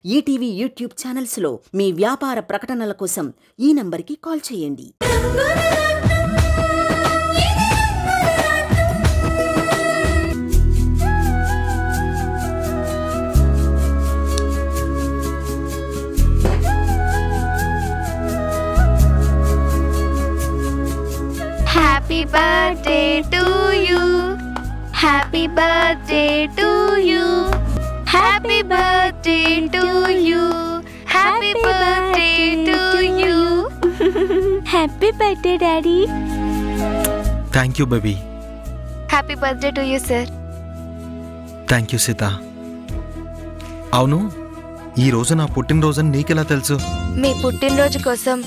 ETV YouTube ఛానల్స్లో మీ వ్యాపార ప్రకటనల కోసం ఈ నంబర్కి కాల్ చేయండి. Happy birthday to you. Happy birthday to you. Happy birthday to you. Happy birthday to you. Happy birthday, Daddy. Thank you, baby. Happy birthday to you, sir. Thank you, Sita. అవును, ఈ రోజు నా పుట్టినరోజు నీకెలా తెలుసు? మీ పుట్టినరోజు కోసం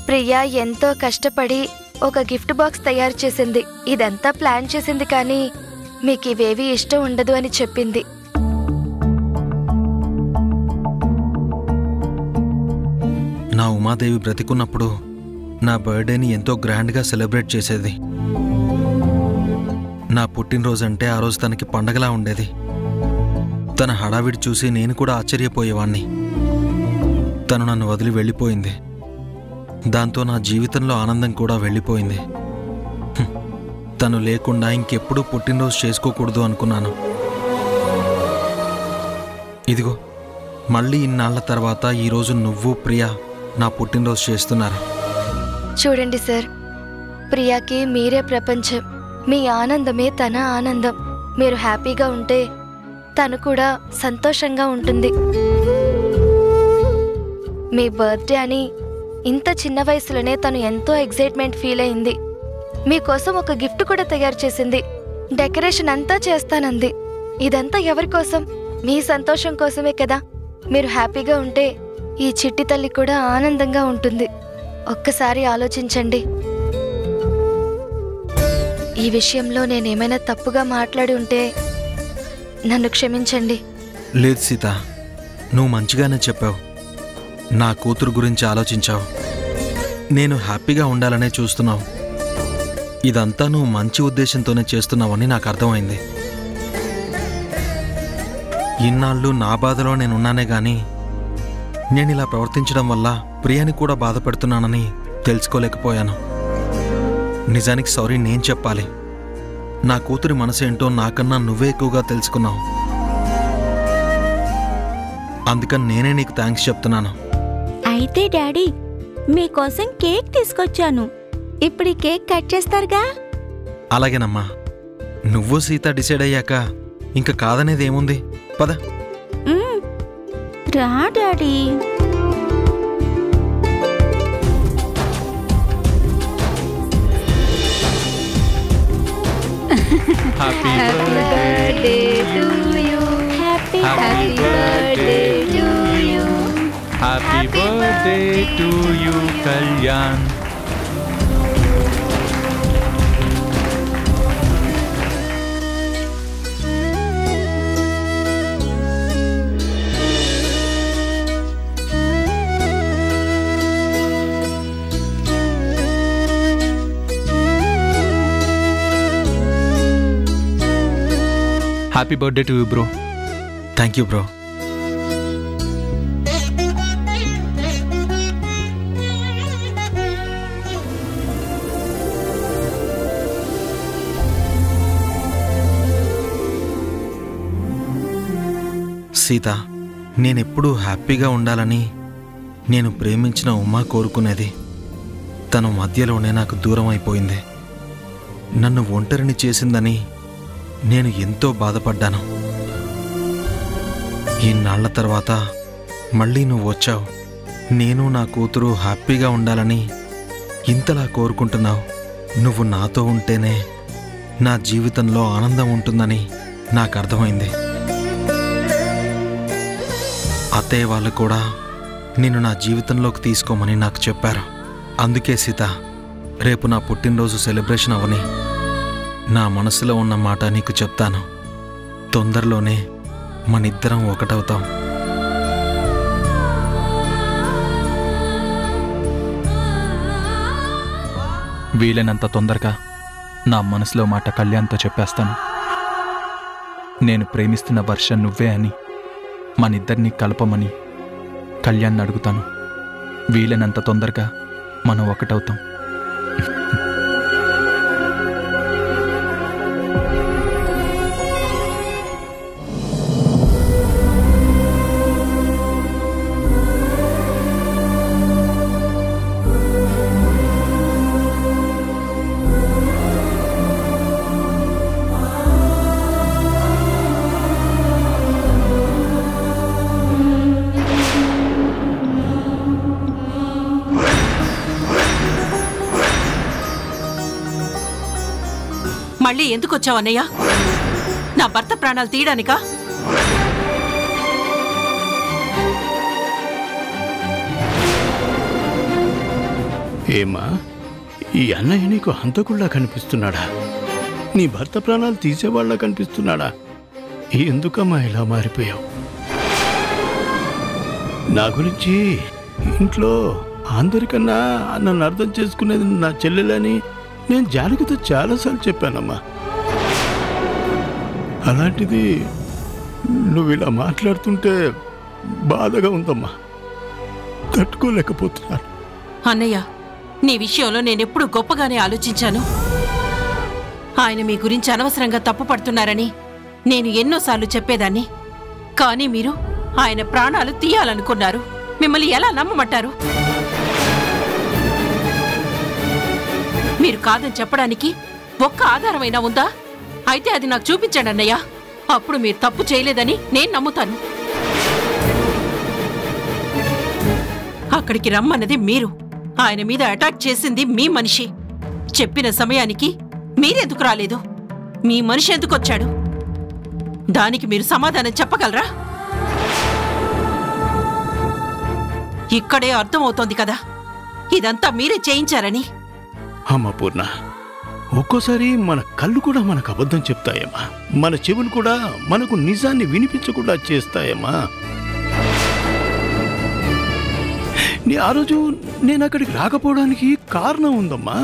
ప్రియా ఎంతో కష్టపడి ఒక గిఫ్ట్ బాక్స్ తయారు చేసింది. ఇదంతా ప్లాన్ చేసింది, కానీ మీకు ఇవేవి ఇష్టం ఉండదు అని చెప్పింది. నా ఉమాదేవి బ్రతికున్నప్పుడు నా బర్త్డేని ఎంతో గ్రాండ్గా సెలబ్రేట్ చేసేది. నా పుట్టినరోజు అంటే ఆ రోజు తనకి పండగలా ఉండేది. తన హడావిడి చూసి నేను కూడా ఆశ్చర్యపోయేవాణ్ణి. తను నన్ను వదిలి వెళ్ళిపోయింది. దాంతో నా జీవితంలో ఆనందం కూడా వెళ్ళిపోయింది. తను లేకుండా ఇంకెప్పుడూ పుట్టినరోజు చేసుకోకూడదు అనుకున్నాను. ఇదిగో, మళ్ళీ ఇన్నాళ్ల తర్వాత ఈరోజు నువ్వు ప్రియా నా పుట్టినరోజు చేస్తున్నారు. చూడండి సార్, ప్రియాకి మీరే ప్రపంచం. మీ ఆనందమే తన ఆనందం. మీరు హ్యాపీగా ఉంటే తను కూడా సంతోషంగా ఉంటుంది. మీ బర్త్డే అని ఇంత చిన్న వయసులోనే తను ఎంతో ఎక్సైట్మెంట్ ఫీల్ అయింది. మీకోసం ఒక గిఫ్ట్ కూడా తయారు చేసింది. డెకరేషన్ అంతా చేస్తానంది. ఇదంతా ఎవరి కోసం? మీ సంతోషం కోసమే కదా. మీరు హ్యాపీగా ఉంటే ఈ చిట్టి తల్లి కూడా ఆనందంగా ఉంటుంది. ఒక్కసారి ఆలోచించండి. ఈ విషయంలో నేనేమైనా తప్పుగా మాట్లాడి ఉంటే నన్ను క్షమించండి. లేదు సీత, నువ్వు మంచిగానే చెప్పావు. నా కూతురు గురించి ఆలోచించావు. నేను హ్యాపీగా ఉండాలనే చూస్తున్నావు. ఇదంతా నువ్వు మంచి ఉద్దేశంతోనే చేస్తున్నావని నాకు అర్థమైంది. ఇన్నాళ్ళు నా బాధలో నేనున్నానే గాని నేను ఇలా ప్రవర్తించడం వల్ల ప్రియాని కూడా బాధపెడుతున్నానని తెలుసుకోలేకపోయాను. నిజానికి సారీ నేను చెప్పాలి. నా కూతురి మనసు ఏంటో నాకన్నా నువ్వే ఎక్కువగా తెలుసుకున్నావు. అందుకని నేనే నీకు థ్యాంక్స్ చెప్తున్నాను. అయితే డాడీ, మీకోసం కేక్ తీసుకొచ్చాను. ఇప్పుడు ఈ కేక్ కట్ చేస్తారుగా? అలాగేనమ్మా. నువ్వు సీత డిసైడ్ అయ్యాక ఇంకా కాదనేది ఏముంది? పద. రా daddy. Happy birthday to you. Happy birthday to you. Happy birthday to you, Kalyan. Happy birthday to you, bro. Thank you, bro. Sita, నేనెప్పుడూ హ్యాపీగా ఉండాలని నేను ప్రేమించిన ఉమా కోరుకునేది. తను మధ్యలోనే నాకు దూరం అయిపోయింది. నన్ను ఒంటరిని చేసిందని నేను ఎంతో బాధపడ్డాను. ఇన్నాళ్ల తర్వాత మళ్ళీ నువ్వు వచ్చావు. నేను నా కూతురు హ్యాపీగా ఉండాలని ఇంతలా కోరుకుంటున్నావు. నువ్వు నాతో ఉంటేనే నా జీవితంలో ఆనందం ఉంటుందని నాకు అర్థమైంది. అత్తయ్య వాళ్ళు కూడా నిన్ను నా జీవితంలోకి తీసుకోమని నాకు చెప్పారు. అందుకే సీత, రేపు నా పుట్టినరోజు సెలబ్రేషన్ అవని నా మనసులో ఉన్న మాట నీకు చెప్తాను. తొందరలోనే మనిద్దరం ఒకటవుతాం. వీలైనంత తొందరగా నా మనసులో మాట కళ్యాణ్తో చెప్పేస్తాను. నేను ప్రేమిస్తున్న వర్ష నువ్వే అని మనిద్దరినీ కలపమని కళ్యాణ్ అడుగుతాను. వీలైనంత తొందరగా మనం ఒకటవుతాం. మళ్ళీ ఎందుకు వచ్చావు అన్నయ్య? నా భర్త ప్రాణాలు తీయడానికా? ఏమా, ఈ అన్నయ్య నీకు హంతకుల్లా కనిపిస్తున్నాడా? నీ భర్త ప్రాణాలు తీసేవాళ్ళ కనిపిస్తున్నాడా? ఎందుకమ్మా ఇలా మారిపోయావు? నా గురించి ఇంట్లో అందరికన్నా నన్ను అర్థం చేసుకునేది నా చెల్లెలని నేను జానకితో చాలాసార్లు చెప్పానమ్మా. అలాంటిది నువ్వు ఇలా మాట్లాడుతుంటే బాధగా ఉందమ్మా, తట్టుకోలేకపోతున్నాను. అన్నయ్య, నీ విషయంలో నేనెప్పుడు గొప్పగానే ఆలోచించాను. ఆయన మీ గురించి అనవసరంగా తప్పు పడుతున్నారని నేను ఎన్నోసార్లు చెప్పేదాన్ని. కానీ మీరు ఆయన ప్రాణాలు తీయాలనుకున్నారు. మిమ్మల్ని ఎలా నమ్మమంటారు? మీరు కాదని చెప్పడానికి ఒక్క ఆధారమైనా ఉందా? అయితే అది నాకు చూపించండి అన్నయ్య. అప్పుడు మీరు తప్పు చేయలేదని నేను నమ్ముతాను. అక్కడికి రమ్మన్నది మీరు. ఆయన మీద అటాక్ చేసింది మీ మనిషి. చెప్పిన సమయానికి మీరెందుకు రాలేదు? మీ మనిషి ఎందుకు వచ్చాడు? దానికి మీరు సమాధానం చెప్పగలరా? ఇక్కడే అర్థమవుతోంది కదా ఇదంతా మీరే చేయించారని. అమ్మ పూర్ణ, ఒక్కోసారి మన కళ్ళు కూడా మనకు అబద్ధం చెప్తాయమ్మా. మన చెవులు కూడా మనకు నిజాన్ని వినిపించకుండా చేస్తాయమ్మా. ఆ రోజు నేను అక్కడికి రాకపోవడానికి కారణం ఉందమ్మా.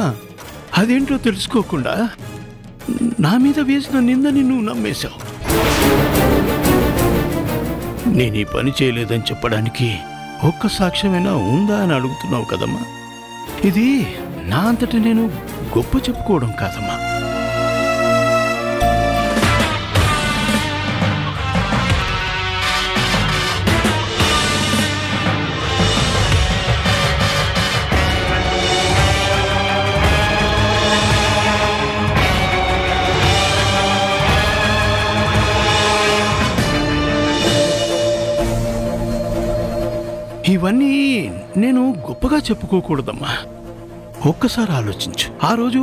అదేంటో తెలుసుకోకుండా నా మీద వేసిన నిందని నువ్వు నమ్మేశావు. నేను ఈ పని చేయలేదని చెప్పడానికి ఒక్క సాక్ష్యమైనా ఉందా అని అడుగుతున్నావు కదమ్మా. ఇది నా అంతటా నేను గొప్ప చెప్పుకోవడం కాదమ్మా. ఇవన్నీ నేను గొప్పగా చెప్పుకోకూడదమ్మా. ఒక్కసారి ఆలోచించు. ఆ రోజు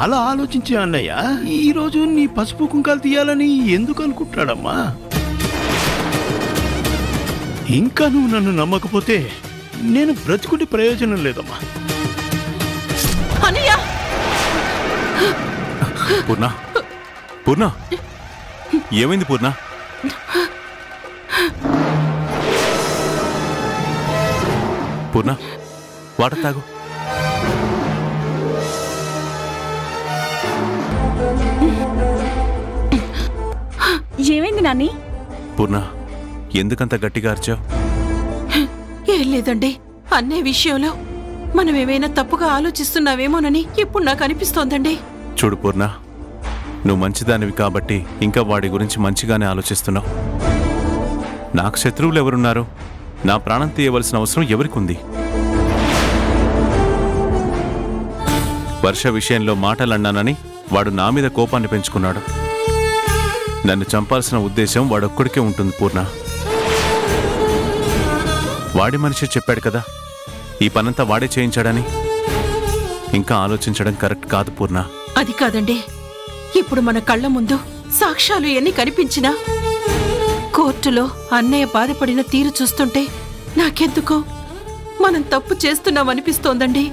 అలా ఆలోచించే అన్నయ్య ఈ రోజు నీ పసుపు కుంకాలు తీయాలని ఎందుకు అనుకుంటాడమ్మా? ఇంకా నువ్వు నన్ను నమ్మకపోతే నేను బ్రతుకుంటే ప్రయోజనం లేదమ్మా. పూర్ణ, పూర్ణ, ఏమైంది పూర్ణ? పూర్ణ, వాటర్ తాగు. ఏమైంది నాని? పూర్ణ, ఎందుకంత గట్టిగా అరిచావు? ఏం లేదండి, అన్నే విషయంలో మనం ఏమైనా తప్పుగా ఆలోచిస్తున్నావేమోనని ఇప్పుడు నాకు అనిపిస్తోందండి. చూడు పూర్ణ, నువ్వు మంచిదానివి కాబట్టి ఇంకా వాడి గురించి మంచిగానే ఆలోచిస్తున్నావు. నాకు శత్రువులు ఎవరున్నారు? నా ప్రాణం తీయవలసిన అవసరం ఎవరికుంది? వర్ష విషయంలో మాటలన్నానని వాడు నా మీద కోపాన్ని పెంచుకున్నాడు. నన్ను చంపాల్సిన ఉద్దేశం వాడొక్కడికే ఉంటుంది పూర్ణ. వాడి మనిషి చెప్పాడు కదా ఈ పనంతా వాడే చేయించాడని. ఇంకా ఆలోచించడం కరెక్ట్ కాదు పూర్ణ. అది కాదండి, ఇప్పుడు మన కళ్ళ ముందు సాక్ష్యాలు ఎన్ని కనిపించినా కోర్టులో అన్నయ్య బాధపడిన తీరు చూస్తుంటే నాకెందుకో మనం తప్పు చేస్తున్నామనిపిస్తోందండి.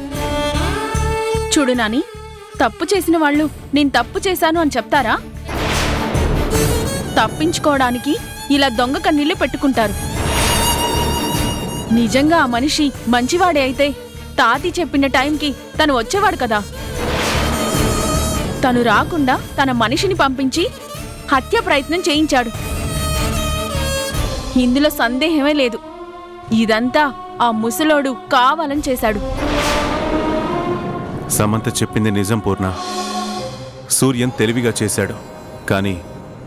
చూడు నాని, తప్పు చేసిన వాళ్ళు నేను తప్పు చేశాను అని చెప్తారా? తప్పించుకోవడానికి ఇలా దొంగ కన్నీళ్లు పెట్టుకుంటారు. నిజంగా ఆ మనిషి మంచివాడే అయితే తాతి చెప్పిన టైంకి తను వచ్చేవాడు కదా. తను రాకుండా తన మనిషిని పంపించి హత్య ప్రయత్నం చేయించాడు. ఇందులో సందేహమే లేదు. ఇదంతా ఆ ముసలోడు కావాలని చేశాడు. సమంత చెప్పింది నిజం పూర్ణ. సూర్యన్ తెలివిగా చేశాడు, కానీ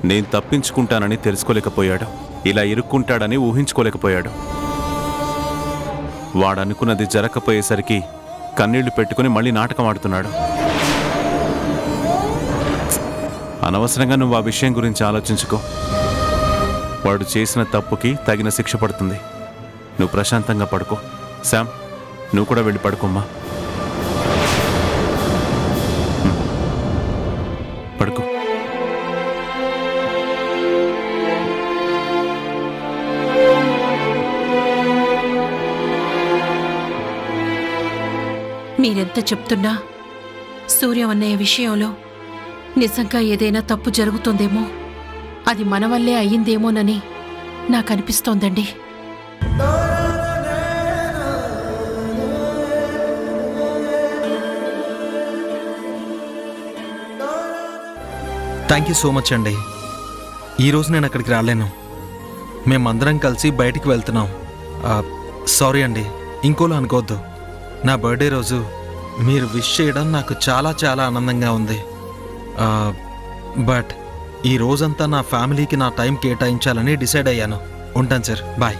నేను తప్పించుకుంటానని తెలుసుకోలేకపోయాడు. ఇలా ఇరుక్కుంటాడని ఊహించుకోలేకపోయాడు. వాడనుకున్నది జరగకపోయేసరికి కన్నీళ్లు పెట్టుకుని మళ్ళీ నాటకం ఆడుతున్నాడు. అనవసరంగా నువ్వు ఆ విషయం గురించి ఆలోచించుకో. వాడు చేసిన తప్పుకి తగిన శిక్ష పడుతుంది. నువ్వు ప్రశాంతంగా పడుకో. శామ్, నువ్వు కూడా వెళ్ళి పడుకోమ్మా. పడుకో. మీరెంత చెప్తున్నా సూర్యం అన్నయ్య విషయంలో నిజంగా ఏదైనా తప్పు జరుగుతుందేమో, అది మన వల్లే అయ్యిందేమోనని నాకు అనిపిస్తోందండి. థ్యాంక్ యూ సో మచ్ అండి. ఈరోజు నేను అక్కడికి రాలేను. మేమందరం కలిసి బయటికి వెళ్తున్నాం. సారీ అండి, ఇంకోలా అనుకోవద్దు. నా బర్త్డే రోజు మీరు విష్ చేయడం నాకు చాలా చాలా ఆనందంగా ఉంది. బట్ ఈ రోజంతా నా ఫ్యామిలీకి నా టైం కేటాయించాలని డిసైడ్ అయ్యాను. ఉంటాను సార్, బాయ్.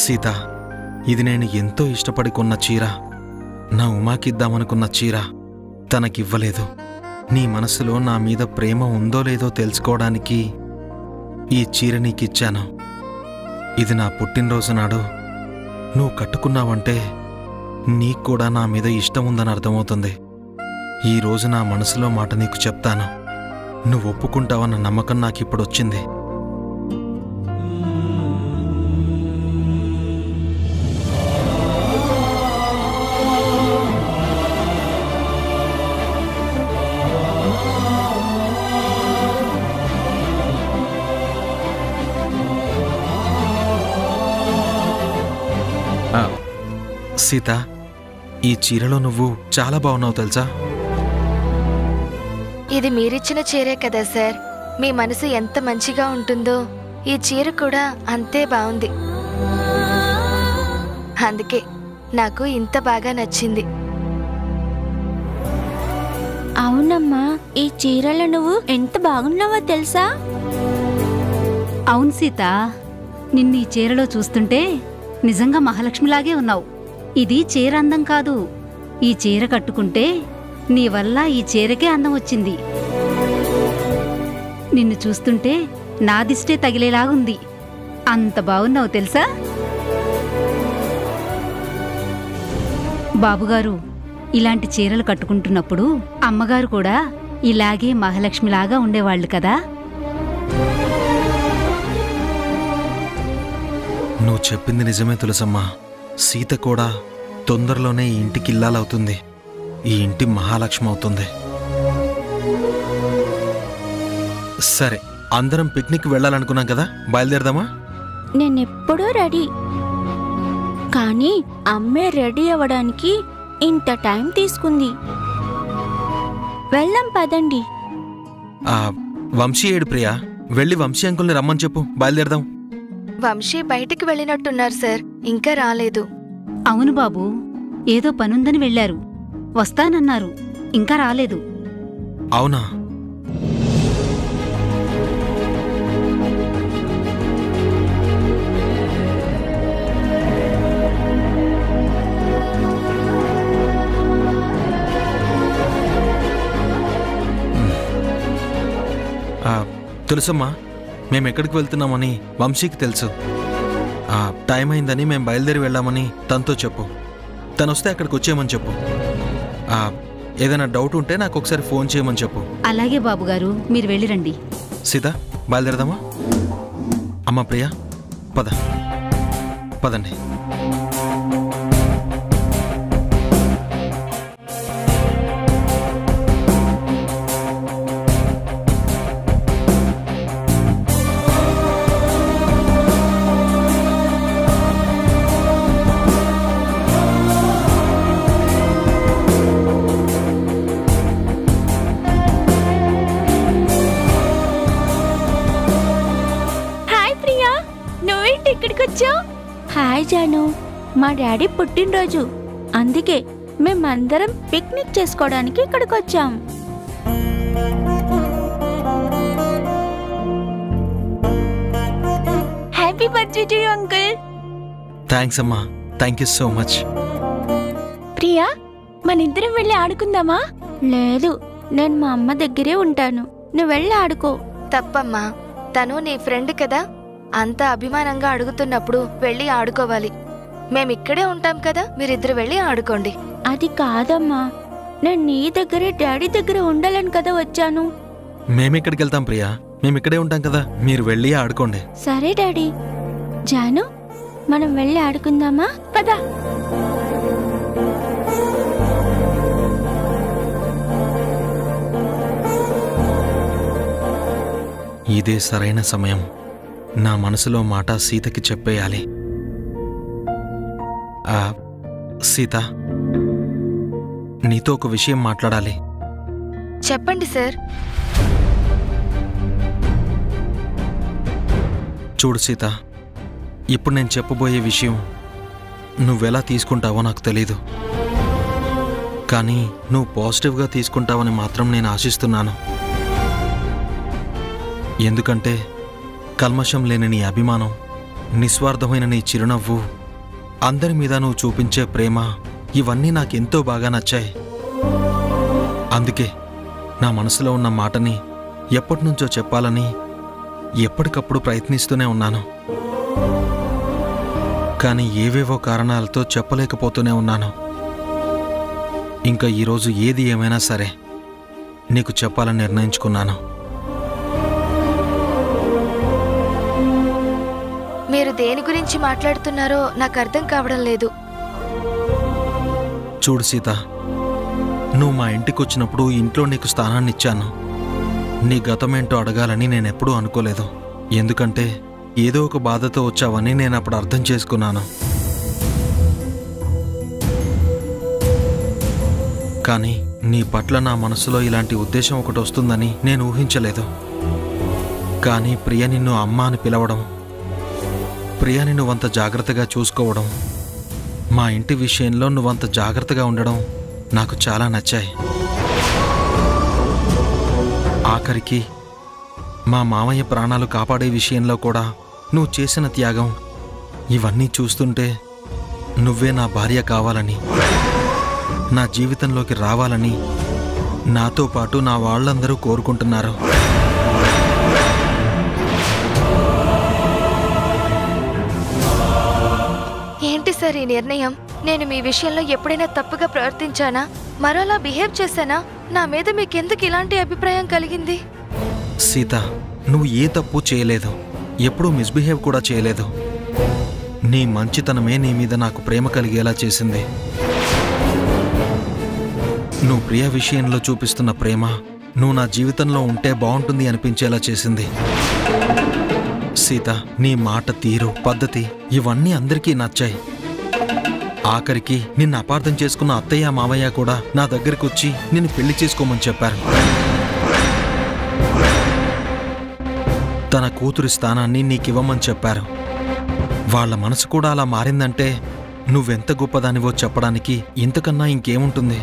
సీత, ఇది నేను ఎంతో ఇష్టపడి కొన్న చీర. నా ఉమాకిద్దామనుకున్న చీర తనకివ్వలేదు. నీ మనసులో నా మీద ప్రేమ ఉందో లేదో తెలుసుకోవడానికి ఈ చీర నీకిచ్చాను. ఇది నా పుట్టినరోజు నాడు నువ్వు కట్టుకున్నావంటే నీకు కూడా నా మీద ఇష్టం ఉందని అర్థమవుతుంది. ఈరోజు నా మనసులో మాట నీకు చెప్తాను. నువ్వు ఒప్పుకుంటావన్న నమ్మకం నాకిప్పుడొచ్చింది. సీత, ఈ చీరలో నువ్వు చాలా బాగున్నావు తెలుసా? ఇది మీరిచ్చిన చీరే కదా సార్. మీ మనసు ఎంత మంచిగా ఉంటుందో ఈ చీర కూడా అంతే బాగుంది. అందుకే నాకు ఇంత బాగా నచ్చింది. అవునమ్మా, ఈ చీరలో నువ్వు ఎంత బాగున్నావో తెలుసా? అవును సీత, నిన్ను ఈ చీరలో చూస్తుంటే నిజంగా మహాలక్ష్మిలాగే ఉన్నావు. ఇది చీర అందం కాదు. ఈ చీర కట్టుకుంటే నీ వల్ల ఈ చీరకే అందం వచ్చింది. నిన్ను చూస్తుంటే నా దిష్టే తగిలేలాగుంది. అంత బాగున్నావు తెలుసా? బాబుగారు ఇలాంటి చీరలు కట్టుకుంటున్నప్పుడు అమ్మగారు కూడా ఇలాగే మహాలక్ష్మిలాగా ఉండేవాళ్లు కదా. నువ్వు చెప్పింది నిజమే తులసమ్మ. సీత కూడా తొందరలోనే ఈ ఇంటికి ఇల్లాలవుతుంది. ఈ ఇంటి మహాలక్ష్మి అవుతుంది. సరే, అందరం పిక్నిక్ వెళ్ళాలనుకున్నాం కదా, బయలుదేరదామా? నేనెప్పుడూ రెడీ, కానీ అమ్మే రెడీ అవ్వడానికి ఇంత టైం తీసుకుంది. వెళ్దాం పదండి. వంశీ ఏడు ప్రియా, వెళ్ళి వంశీ అంకుల్ని రమ్మని చెప్పు, బయలుదేరదాం. వంశీ బయటికి వెళ్ళినట్టున్నారు సార్, ఇంకా రాలేదు. అవును బాబు, ఏదో పనుందని వెళ్లారు. వస్తానన్నారు, ఇంకా రాలేదు. అవునా? తెలుసమ్మా, మేమెక్కడికి వెళ్తున్నామని వంశీకి తెలుసు. టైం అయిందని మేము బయలుదేరి వెళ్ళామని తనతో చెప్పు. తనొస్తే అక్కడికి వచ్చేయమని చెప్పు. ఏదైనా డౌట్ ఉంటే నాకు ఒకసారి ఫోన్ చేయమని చెప్పు. అలాగే బాబుగారు, మీరు వెళ్ళిరండి. సీత, బయలుదేరదామా? అమ్మ ప్రియా, పదండి. హాయ్ జాను, మా డాడీ పుట్టినరోజు, అందుకే మేమందరం పిక్నిక్ చేసుకోవడానికి ఇక్కడికి వచ్చాం. Happy birthday to you uncle. Thanks అమ్మా, thank you so much. Priya, మనిద్దరం వెళ్ళి ఆడుకుందామా? లేదు, నేను మా అమ్మ దగ్గరే ఉంటాను, నువ్వు వెళ్ళి ఆడుకో. తప్పమ్మా, తను నీ ఫ్రెండ్ కదా, అంత అభిమానంగా అడుగుతున్నప్పుడు వెళ్ళి ఆడుకోవాలి. మేమిక్కడే ఉంటాం కదా, మీరిద్దరు వెళ్ళి ఆడుకోండి. అది కాదమ్మా, నేను నీ దగ్గరే డాడీ దగ్గర ఉండాలని కదా వచ్చాను. మేమిక్కడికి వెళ్తాం ప్రియా, మేమిక్కడే ఉంటాం కదా, మీరు వెళ్ళి ఆడుకోండి. సరే డాడీ. జాను, మనం వెళ్ళి ఆడుకుందామా? పదా. ఇదే సరైన సమయం. నా మనసులో మాట సీతకి చెప్పేయాలి. సీత, నీతో ఒక విషయం మాట్లాడాలి. చెప్పండి సార్. చూడు సీత, ఇప్పుడు నేను చెప్పబోయే విషయం నువ్వెలా తీసుకుంటావో నాకు తెలీదు, కానీ నువ్వు పాజిటివ్గా తీసుకుంటావని మాత్రం నేను ఆశిస్తున్నాను. ఎందుకంటే కల్మషం లేని నీ అభిమానం, నిస్వార్థమైన నీ చిరునవ్వు, అందరి మీద నువ్వు చూపించే ప్రేమ, ఇవన్నీ నాకెంతో బాగా నచ్చాయి. అందుకే నా మనసులో ఉన్న మాటని ఎప్పటినుంచో చెప్పాలని ఎప్పటికప్పుడు ప్రయత్నిస్తూనే ఉన్నాను. కానీ ఏవేవో కారణాలతో చెప్పలేకపోతూనే ఉన్నాను. ఇంకా ఈరోజు ఏది ఏమైనా సరే నీకు చెప్పాలని నిర్ణయించుకున్నాను. మీరు దేని గురించి మాట్లాడుతున్నారో నాకు అర్థం కావడం లేదు. చూడు సీత, నువ్వు మా ఇంటికొచ్చినప్పుడు ఇంట్లో నీకు స్థానాన్ని ఇచ్చాను. నీ గతమేంటో అడగాలని నేనెప్పుడూ అనుకోలేదు. ఎందుకంటే ఏదో ఒక బాధతో వచ్చావని నేను అప్పుడు అర్థం చేసుకున్నాను. కానీ నీ పట్ల నా మనసులో ఇలాంటి ఉద్దేశం ఒకటి వస్తుందని నేను ఊహించలేదు. కానీ ప్రియ నిన్ను అమ్మ అని పిలవడం, ప్రియాని నువ్వంత జాగ్రత్తగా చూసుకోవడం, మా ఇంటి విషయంలో నువ్వంత జాగ్రత్తగా ఉండడం నాకు చాలా నచ్చాయి. ఆఖరికి మా మామయ్య ప్రాణాలు కాపాడే విషయంలో కూడా నువ్వు చేసిన త్యాగం, ఇవన్నీ చూస్తుంటే నువ్వే నా భార్య కావాలని, నా జీవితంలోకి రావాలని నాతో పాటు నా వాళ్ళందరూ కోరుకుంటున్నారు. ఏంటి సార్ ఈ నిర్ణయం? నేను మీ విషయంలో ఎప్పుడైనా తప్పుగా ప్రవర్తించానా? మరోలా బిహేవ్ చేశానా? నా మీద మీకెందుకు ఇలాంటి అభిప్రాయం కలిగింది? సీత, నువ్వు ఏ తప్పు చేయలేదు, ఎప్పుడూ మిస్బిహేవ్ కూడా చేయలేదు. నీ మంచితనమే నీ మీద నాకు ప్రేమ కలిగేలా చేసింది. నువ్వు ప్రియ విషయంలో చూపిస్తున్న ప్రేమ నువ్వు నా జీవితంలో ఉంటే బాగుంటుంది అనిపించేలా చేసింది. సీత, నీ మాట తీరు, పద్ధతి ఇవన్నీ అందరికీ నచ్చాయి. ఆఖరికి నిన్ను అపార్థం చేసుకున్న అత్తయ్య మామయ్య కూడా నా దగ్గరికి వచ్చి నిన్ను పెళ్లి చేసుకోమని చెప్పారు. తన కూతురి స్థానాన్ని నీకివ్వమని చెప్పారు. వాళ్ళ మనసు కూడా అలా మారిందంటే నువ్వెంత గొప్పదానివో చెప్పడానికి ఇంతకన్నా ఇంకేముంటుంది?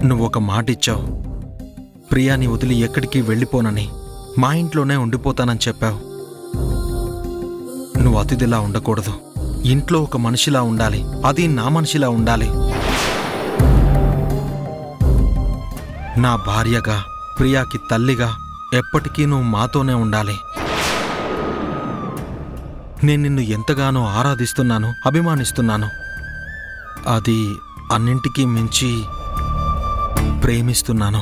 నువ్వొక మాటిచ్చావు, ప్రియాని వదిలి ఎక్కడికి వెళ్ళిపోనని, మా ఇంట్లోనే ఉండిపోతానని చెప్పావు. నువ్వు అతిథిలా ఉండకూడదు, ఇంట్లో ఒక మనిషిలా ఉండాలి, అది నా మనిషిలా ఉండాలి. నా భార్యగా, ప్రియాకి తల్లిగా ఎప్పటికీ నువ్వు మాతోనే ఉండాలి. నేను నిన్ను ఎంతగానో ఆరాధిస్తున్నాను, అభిమానిస్తున్నాను. అది అన్నింటికీ మించి ప్రేమిస్తున్నాను.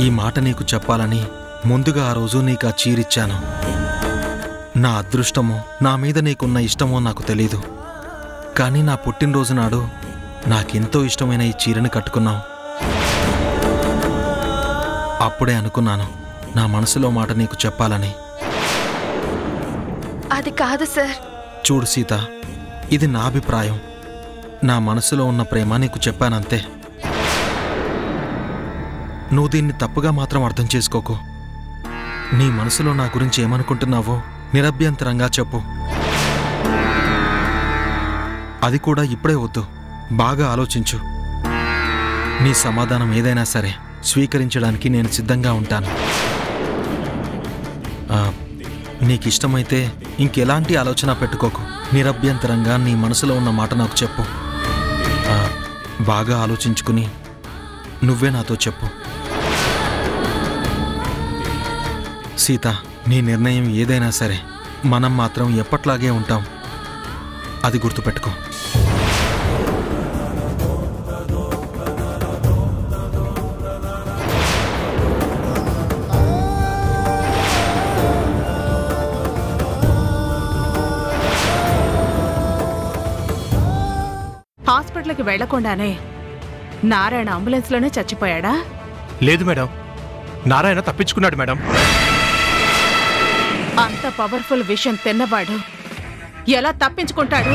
ఈ మాట నీకు చెప్పాలని ముందుగా ఆ రోజు నీకు ఆ చీరిచ్చాను. నా అదృష్టమో నా మీద నీకున్న ఇష్టమో నాకు తెలీదు, కానీ నా పుట్టినరోజు నాడు నాకెంతో ఇష్టమైన ఈ చీరని కట్టుకున్నావు. అప్పుడే అనుకున్నాను నా మనసులో మాట నీకు చెప్పాలని. అది కాదు సార్. చూడు సీత, ఇది నా అభిప్రాయం. నా మనసులో ఉన్న ప్రేమ నీకు చెప్పానంతే. నువ్వు దీన్ని తప్పుగా మాత్రం అర్థం చేసుకోకు. నీ మనసులో నా గురించి ఏమనుకుంటున్నావో నిరభ్యంతరంగా చెప్పు. అది కూడా ఇప్పుడే వద్దు, బాగా ఆలోచించు. నీ సమాధానం ఏదైనా సరే స్వీకరించడానికి నేను సిద్ధంగా ఉంటాను. నీకిష్టమైతే ఇంకెలాంటి ఆలోచన పెట్టుకోకు. నిరభ్యంతరంగా నీ మనసులో ఉన్న మాట నాకు చెప్పు. బాగా ఆలోచించుకుని నువ్వే నాతో చెప్పు. సీత, నీ నిర్ణయం ఏదైనా సరే మనం మాత్రం ఎప్పట్లాగే ఉంటాం, అది గుర్తుపెట్టుకో. హాస్పిటల్కి వెళ్లకుండానే నారాయణ అంబులెన్స్లోనే చచ్చిపోయాడా? లేదు మేడం, నారాయణ తప్పించుకున్నాడు మేడం. అంత పవర్ఫుల్ విషయం తిన్నవాడు ఎలా తప్పించుకుంటాడు?